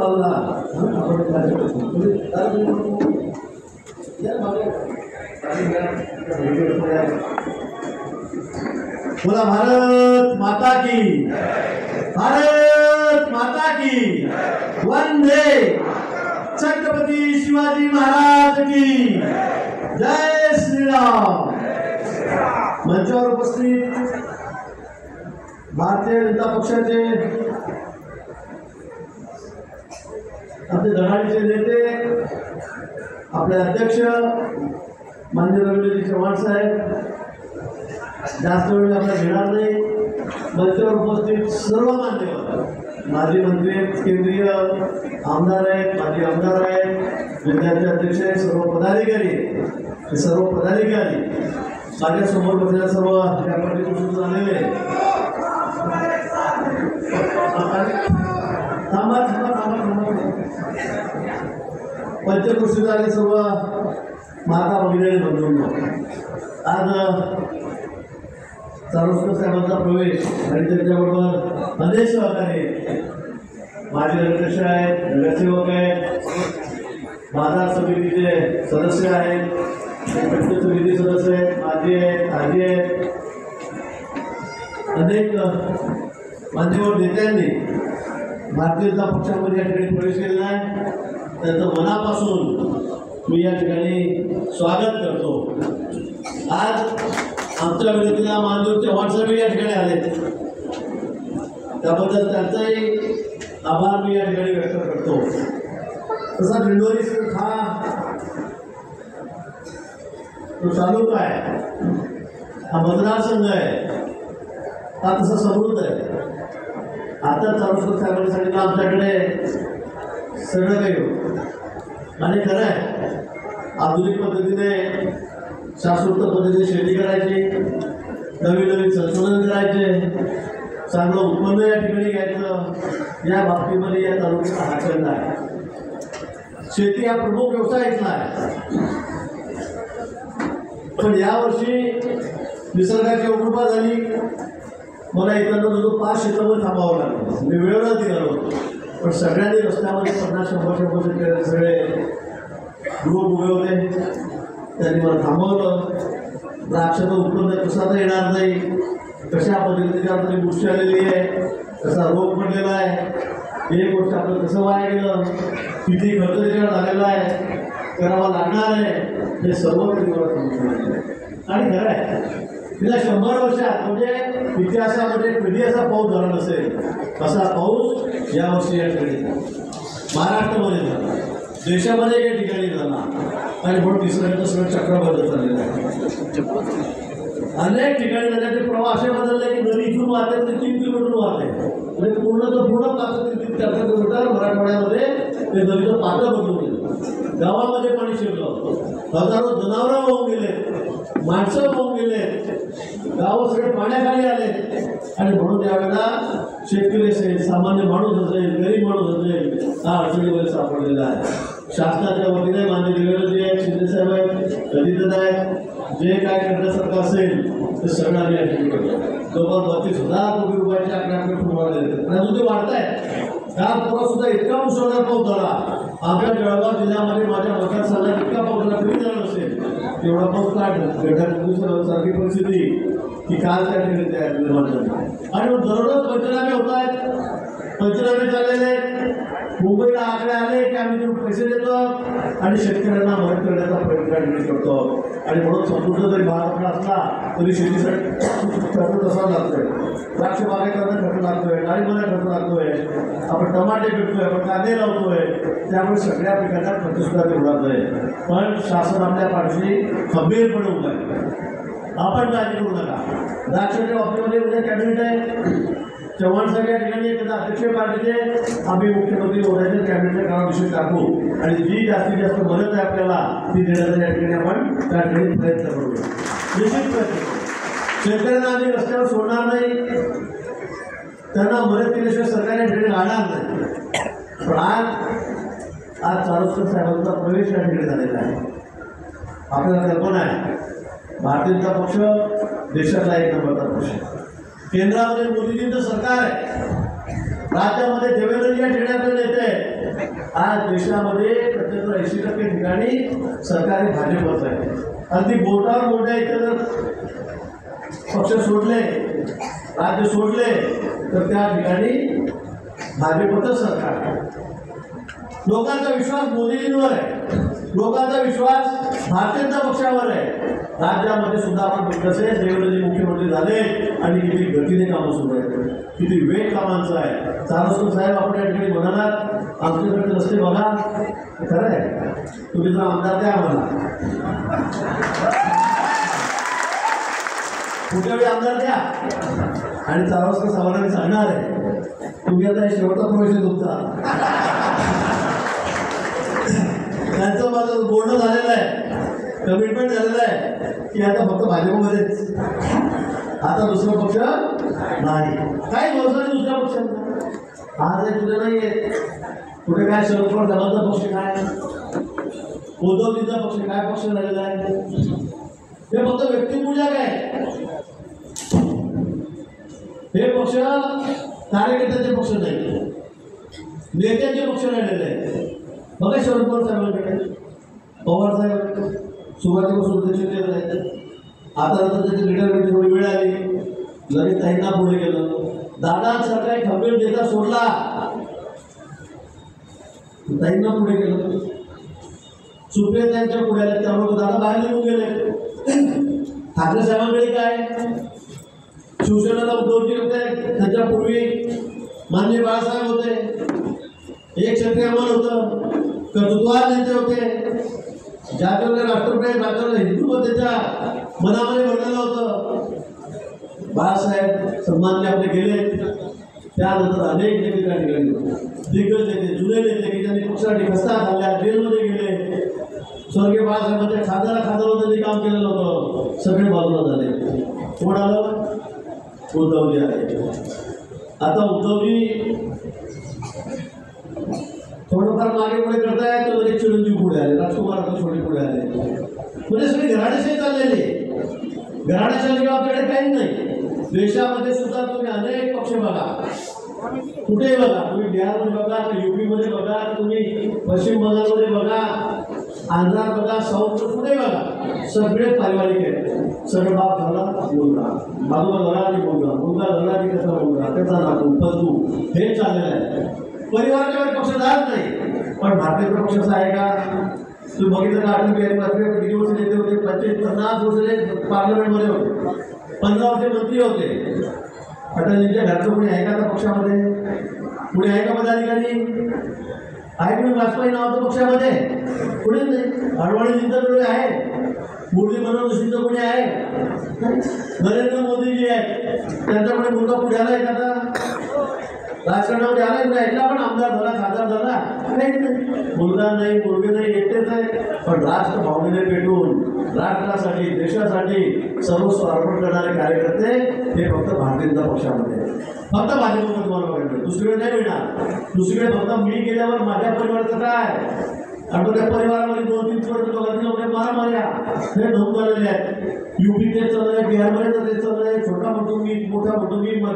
पावला बोला भारत माता की, भारत माता की, वंदे छत्रपती शिवाजी महाराज की जय श्रीराम। मंचावर उपस्थित भारतीय जनता पक्षाचे आपले धडाडीचे नेते, आपले अध्यक्ष माननीय रवींद्रजी चव्हाण साहेब, जास्त वेळ आपल्याला घेणार नाही। मंचावर उपस्थित सर्व मान्यवर, माजी मंत्री आहेत, केंद्रीय आमदार आहेत, माजी आमदार आहेत, विद्यार्थी अध्यक्ष आहेत, सर्व पदाधिकारी, सर्व पदाधिकारी माझ्या समोर बसलेल्या सर्व या पार्टीतून आलेले पंचकृषी झाले सर्व माता भगिनी बंधूंनो, आज चारोस्कर साहेबांचा प्रवेश आणि त्याच्याबरोबर अनेक सहकारी, माजी अध्यक्ष आहेत, नगरसेवक आहेत, बाजार समितीचे सदस्य आहेत, पंचायत समिती सदस्य आहेत, माजी आहेत, आजी आहेत, अनेक मान्यवर नेत्यांनी भारतीय जनता पक्षामध्ये या ठिकाणी प्रवेश केलेला आहे। त्यांचं मनापासून मी या ठिकाणी स्वागत करतो। आज आमच्या विरोधीला माननीय चव्हाण साहेब या ठिकाणी आले, त्याबद्दल त्यांचाही आभार मी या ठिकाणी व्यक्त करतो। तसा दिंडोरी हा तो तालुका आहे, हा मतदारसंघ आहे, हा तसा समृद्ध आहे। आता चारोस्कर साहेबांनी सांगितलं आमच्याकडे सगळं काही होतं आणि खरं आहे, आधुनिक पद्धतीने शास्त्रोक्त पद्धतीने शेती करायची, नवीन नवीन संशोधन करायचे, चांगलं उत्पन्न या ठिकाणी घ्यायचं, या बाबतीमध्ये या तालुक्याचा हा छंद आहे। शेती हा प्रमुख व्यवसाय इथला आहे, पण यावर्षी निसर्गाची कृपा झाली, मला इकडनं जो 5 शेतामध्ये थांबावं लागलं, मी वेळेवर निघालो होतो, पण सगळ्यांनी रस्त्यामध्ये 50-100 सगळे ग्रुप उभे होते, त्यांनी मला थांबवलं। द्राक्षाचं उत्पन्न कसं येणार नाही, कशा पद्धतीने आपली गोष्टी आलेली आहे, कसा रोग पडलेला आहे, हे गोष्ट आपलं कसं वाया गेलं, किती खर्च त्याच्यावर झालेला आहे, करावा लागणार आहे, हे सर्व काही मला समजलं। आणि खरं आहे, तिला 100 वर्षात म्हणजे इतिहासामध्ये कधी असा पाऊस झाला नसेल, असा पाऊस यावर्षी या ठिकाणी महाराष्ट्रामध्ये झाला, देशामध्ये या ठिकाणी झाला, आणि म्हणून निसर्गाचं सगळं चक्र बदलत चाललेलं आहे। अनेक ठिकाणी नद्याचे प्रवाह असे बदलले की नदी इथून वाहते ते 3 किलोमीटर वाहते, म्हणजे पूर्ण पात्र 3-4 किलोमीटर मराठवाड्यामध्ये ते नदीचं पात्र बदलून गेलं, गावामध्ये पाणी शिरलं, हजारो जनावरं वाहून गेले, माणसं वाहून गेले, गाव सगळे पाण्याखाली आले। आणि म्हणून यावेळेला शेतकरी असेल, सामान्य माणूस असेल, गरीब माणूस असेल, हा अडचणीमध्ये सापडलेला आहे। शासनाच्या वतीने माननीय देवेंद्रजी आहेत, शिंदेसाहेब आहेत, कधीतच आहेत, जे काय करण्यासारखं असेल ते सगळं आम्ही या ठिकाणी करतो। जवळपास 32,000 कोटी रुपयाचे आकडे तुम्हाला देतात आणि अजून ते वाढत आहे। काल परवा सुद्धा इतका मुसळधार पाऊस झाला आमच्या जळगाव जिल्ह्यामध्ये, माझ्या मतदारसंघात इतका पाऊस झाला, कधी झाला नसेल एवढा पाऊस काढला, सारखी परिस्थिती की काल त्या ठिकाणी निर्माण झाली। आणि दररोज पंचनामे होत आहेत, पंचनामे चाललेले आहेत, मुंबईला आकडे आले की आम्ही तिथून पैसे देतो आणि शेतकऱ्यांना मदत करण्याचा प्रयत्न करतो। आणि म्हणून संपूर्ण जरी भाग आपला असला तरी शेतीसाठी खर्च तसा लागतोय, द्राक्ष बागेकरता खर्च लागतोय, डाळिंबाला खर्च लागतोय, आपण टमाटे पिकतोय, आपण कांदे लावतोय, त्यामुळे सगळ्या पिकांना खर्च सुद्धा तेवढाच आहे। पण शासन आपल्या पाठीशी खंबीरपणे उभं आहे, आपण काळजी करू नका। द्राक्षाच्या बाबतीमध्ये उद्या कॅबिनेट आहे, चव्हाण साहेब या ठिकाणी एखादा अध्यक्ष पार्टीचे आम्ही मुख्यमंत्री होण्याचे कॅबिनेटच्या कामाविषयी टाकू आणि जी जास्तीत जास्त मदत आहे आपल्याला ती देण्याचा या ठिकाणी आपण त्या ठिकाणी प्रयत्न करूया, निश्चित प्रयत्न करू। शेतकऱ्यांना आम्ही रस्त्यावर सोडणार नाही, त्यांना मदत केल्याशिवाय सरकार या ठिकाणी राहणार नाही। पण आज चारोस्कर साहेबांचा प्रवेश या ठिकाणी झालेला आहे। आपल्याला कल्पना आहे, भारतीय जनता पक्ष देशातला 1 नंबरचा पक्ष, केंद्रामध्ये मोदीजींचं सरकार आहे, राज्यामध्ये देवेंद्रजी या ठिकाणी नेते आहेत, आज देशामध्ये प्रत्येक 80% ठिकाणी सरकारी भाजपच आहे. अगदी बोटावर मोठ्या इथे जर पक्ष सोडले, राज्य सोडले, तर त्या ठिकाणी भाजपचं सरकार आहे. लोकांचा विश्वास मोदींवर आहे, लोकांचा विश्वास भारतीय जनता पक्षावर आहे. राज्यामध्ये सुद्धा आपण कसे देवेंद्रजी मुख्यमंत्री झाले आणि किती गतीने कामं सुरू आहेत, किती वेग कामांचा आहे. चारोस्कर साहेब, आपण या ठिकाणी म्हणालात आमच्याकडे रस्ते बघा, खरं आहे. तुम्ही जर आमदार द्या आम्हाला, पुढच्या वेळी आमदार द्या. आणि चारोस्कर साहेबांना सांगणार आहे, तुम्ही आता शेवटचा प्रवेश आहे तुमचा. त्यांचं माझं बोलणं झालेलं आहे, कमिटमेंट झालेलं आहे की आता फक्त भाजपमध्येच, आता दुसरा पक्ष नाही. काही भरोसा नाही दुसऱ्या पक्षांचा. आज हे कुठे नाही आहे, कुठे काय शरद पवार साहेबांचा पक्ष काय, उद्धवजींचा पक्ष काय पक्ष झालेला आहे. हे फक्त व्यक्तिपूजक आहे. हे पक्ष कार्यकर्त्याचे पक्ष नाही, नेत्यांचे पक्ष राहिलेले आहे. बघा शरद पवार साहेबांकडे, पवार साहेब सुरुवातीपासून त्याचे नेते आहेत. आता नंतर त्याची रिटायरमेंट थोडी वेळ आली, लगेच ताईंना पुढे गेलं. दादांसारखा एक खंबीर नेता सोडला, ताईंना पुढे गेलं. सुप्रिया त्यांच्या पुढे आले, त्यामुळे दादा बाहेर निघून गेले. ठाकरे साहेबांकडे काय, शिवसेनेला उद्धवजी होते, त्यांच्यापूर्वी माननीय बाळासाहेब होते, एक क्षत्रिय मन होतं, कर्तृत्ववान नेते होते. ज्याच्याकडे राष्ट्रप्रेम, ज्याच्याकडे हिंदुत्व त्याच्या मनामध्ये भरलेलं होतं. बाळासाहेब सन्मानने आपले गेले. त्यानंतर अनेक नेते त्या ठिकाणी दिग्गज नेते, जुने नेते की त्यांनी पक्षासाठी खस्ता खाल्ल्या, जेलमध्ये गेले. स्वर्गीय बाळासाहेबांच्या खासदार त्यांनी काम केलेलं होतं. सगळे बाजूला झाले. कोण आलं? उद्धवजी आले. आता उद्धवजी थोडंफार मागे पुढे करताय, तर लगेच चिरंजीव पुढे आले, राजकुमार छोटे पुढे आले. म्हणजे सगळी घराण्याशाही चाललेली. घराण्याशाही आपल्याकडे काही नाही. देशामध्ये सुद्धा तुम्ही अनेक पक्ष बघा, कुठेही बघा, तुम्ही बिहारमध्ये बघा, युपीमध्ये बघा, तुम्ही पश्चिम बंगालमध्ये बघा, आंध्रात बघा, साऊथ कुठे बघा, सगळे पारिवारिक आहेत. सगळं बाप झाला मुलगा, बाजूला झाला की मुलगा झाला की त्याचा मुलगा, त्याचा नातू पतू, हे चाललेलं आहे. परिवाराच्या पक्ष जात नाही. पण भारतीय पक्षाचा आहे का? तुम्ही बघितलं का? अटल बिहारी वाजपेयी किती वर्ष नेते होते? 50 वर्ष पार्लमेंटमध्ये होते, 15 वर्ष मंत्री होते. अटलजींच्या घरचं कोणी आहे का त्या पक्षामध्ये? कुणी आहे का पदाधिकारी? आहे कोणी वाजपेयी नावाचं पक्षामध्ये? कुणीच नाही. अडवाणीजींचं कोणी आहे? मुरली मनोहर जोशींचं कोणी आहे? नरेंद्र मोदीजी आहेत, त्यांच्याकडे मुलगा पुढे आला एखादा राजकारणामध्ये आला नाही, ऐकला पण आमदार झाला, खासदार झाला, काहीच नाही. मुलगा नाही, मुलगे नाही, एकटेच आहे. पण राष्ट्र भावनेने पेटून राष्ट्रासाठी, देशासाठी सर्वस्व अर्पण करणारे कार्यकर्ते हे फक्त भारतीय जनता पक्षामध्ये, फक्त भाजपमध्ये तुम्हाला बघायचं, दुसरीकडे नाही मिळणार. दुसरीकडे फक्त मी गेल्यावर माझ्या परिवाराचं काय, आणि त्या परिवारामध्ये 2-3 वर्ष दोघांनी वगैरे मारामाऱ्या हे नोंद झालेले आहेत. युपी ते चाललंय, बिहारमध्ये ते चाललंय, छोटा मोठं मी, मोठा मोठं मी.